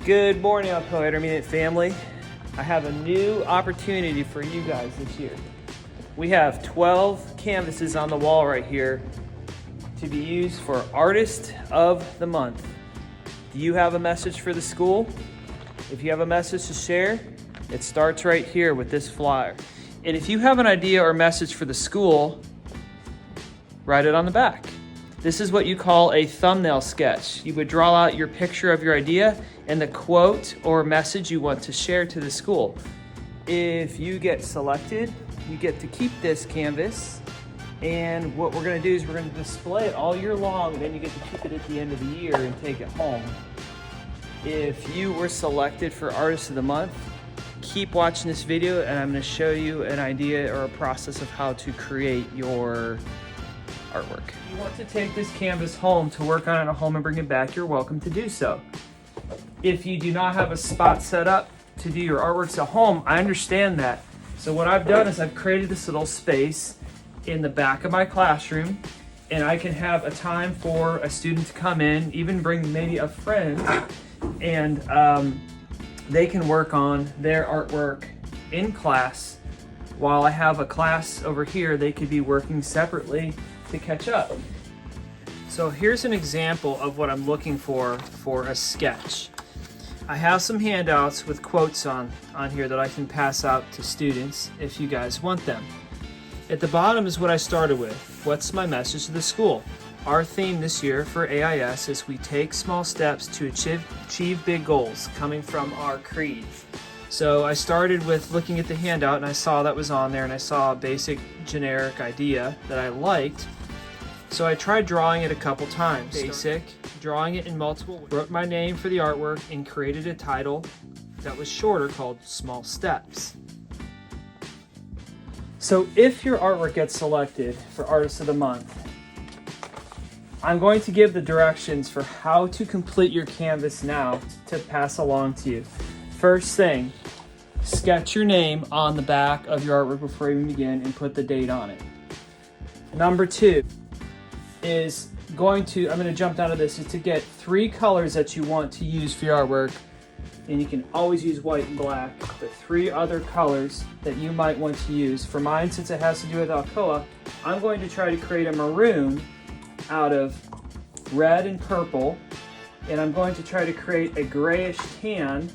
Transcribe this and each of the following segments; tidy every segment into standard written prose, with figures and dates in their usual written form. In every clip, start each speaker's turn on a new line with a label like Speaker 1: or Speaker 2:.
Speaker 1: Good morning, Alcoa Intermediate family. I have a new opportunity for you guys this year. We have 12 canvases on the wall right here to be used for Artist of the Month. Do you have a message for the school? If you have a message to share, it starts right here with this flyer. And if you have an idea or message for the school, write it on the back. This is what you call a thumbnail sketch. You would draw out your picture of your idea and the quote or message you want to share to the school. If you get selected, you get to keep this canvas, and what we're gonna do is we're gonna display it all year long, and then you get to keep it at the end of the year and take it home. If you were selected for Artist of the Month, keep watching this video and I'm gonna show you an idea or a process of how to create your artwork. If you want to take this canvas home to work on it at home and bring it back, you're welcome to do so. If you do not have a spot set up to do your artworks at home, I understand that. So what I've done is I've created this little space in the back of my classroom, and I can have a time for a student to come in, even bring maybe a friend, and they can work on their artwork in class while I have a class over here. They could be working separately to catch up. So here's an example of what I'm looking for a sketch. I have some handouts with quotes on here that I can pass out to students if you guys want them. At the bottom is what I started with. What's my message to the school? Our theme this year for AIS is we take small steps to achieve big goals, coming from our creed. So I started with looking at the handout and I saw that was on there, and I saw a basic generic idea that I liked. So I tried drawing it a couple times. Basic, drawing it in multiple ways. Wrote my name for the artwork and created a title that was shorter called Small Steps. So if your artwork gets selected for Artist of the Month, I'm going to give the directions for how to complete your canvas now to pass along to you. First thing, sketch your name on the back of your artwork before you even begin and put the date on it. Number two is I'm going to jump down to this, is to get 3 colors that you want to use for your artwork. And you can always use white and black, but 3 other colors that you might want to use. For mine, since it has to do with Alcoa, I'm going to try to create a maroon out of red and purple, and I'm going to try to create a grayish tan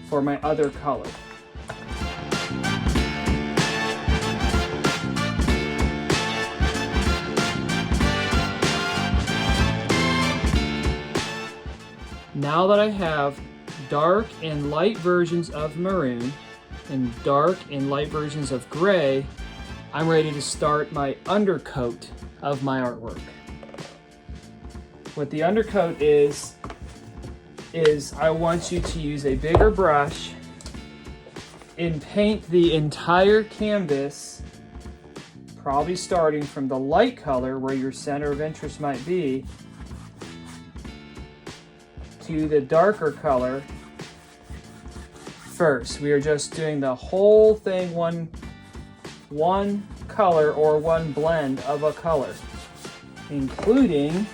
Speaker 1: for my other color. Now that I have dark and light versions of maroon and dark and light versions of gray, I'm ready to start my undercoat of my artwork. What the undercoat is I want you to use a bigger brush and paint the entire canvas, probably starting from the light color where your center of interest might be, to the darker color first. We are just doing the whole thing one color or one blend of a color, including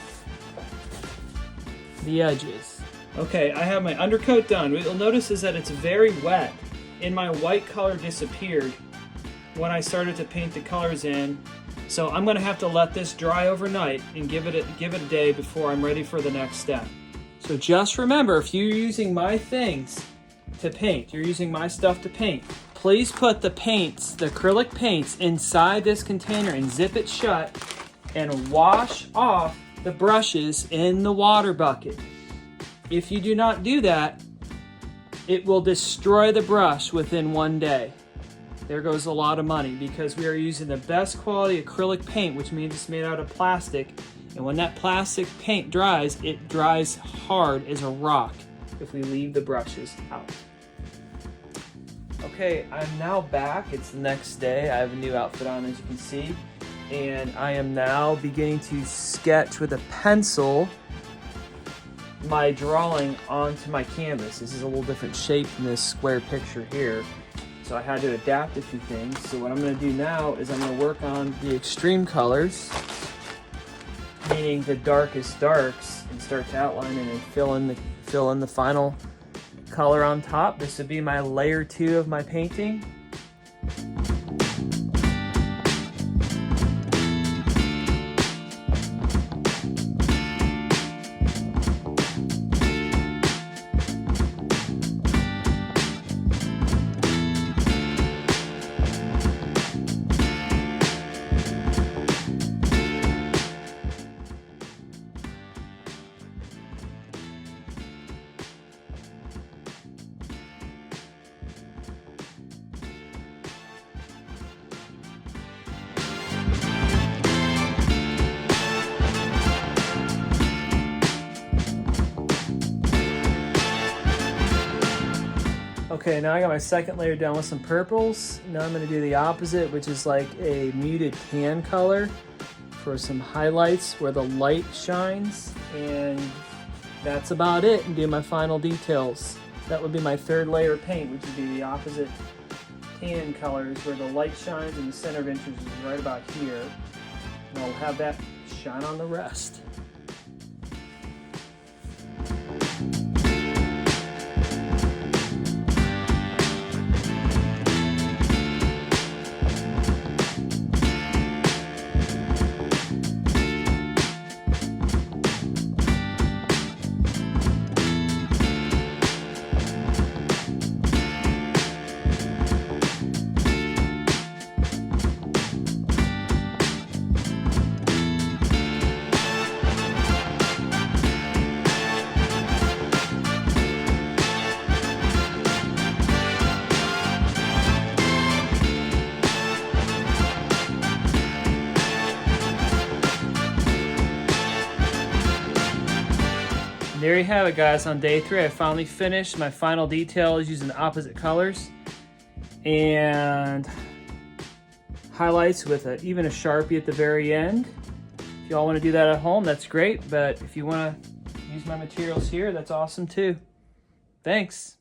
Speaker 1: the edges. Okay, I have my undercoat done. What you'll notice is that it's very wet, and my white color disappeared when I started to paint the colors in. So I'm gonna have to let this dry overnight and give it a day before I'm ready for the next step. So just remember, if you're using my things to paint, you're using my stuff to paint, please put the paints, the acrylic paints, inside this container and zip it shut and wash off the brushes in the water bucket. If you do not do that, it will destroy the brush within 1 day. There goes a lot of money, because we are using the best quality acrylic paint, which means it's made out of plastic. And when that plastic paint dries, it dries hard as a rock if we leave the brushes out. Okay, I'm now back. It's the next day. I have a new outfit on, as you can see. And I am now beginning to sketch with a pencil my drawing onto my canvas. This is a little different shape than this square picture here, so I had to adapt a few things. So what I'm going to do now is I'm going to work on the extreme colors, meaning the darkest darks, and start to outline and then fill in the final color on top. This would be my layer 2 of my painting. Okay, now I got my second layer done with some purples. Now I'm going to do the opposite, which is like a muted tan color for some highlights where the light shines. And that's about it, and do my final details. That would be my third layer of paint, which would be the opposite tan colors where the light shines and the center of interest is right about here. And I'll have that shine on the rest. There you have it, guys. On day 3, I finally finished my final details using opposite colors and highlights with even a Sharpie at the very end. If y'all want to do that at home, that's great, but if you want to use my materials here, that's awesome too. Thanks.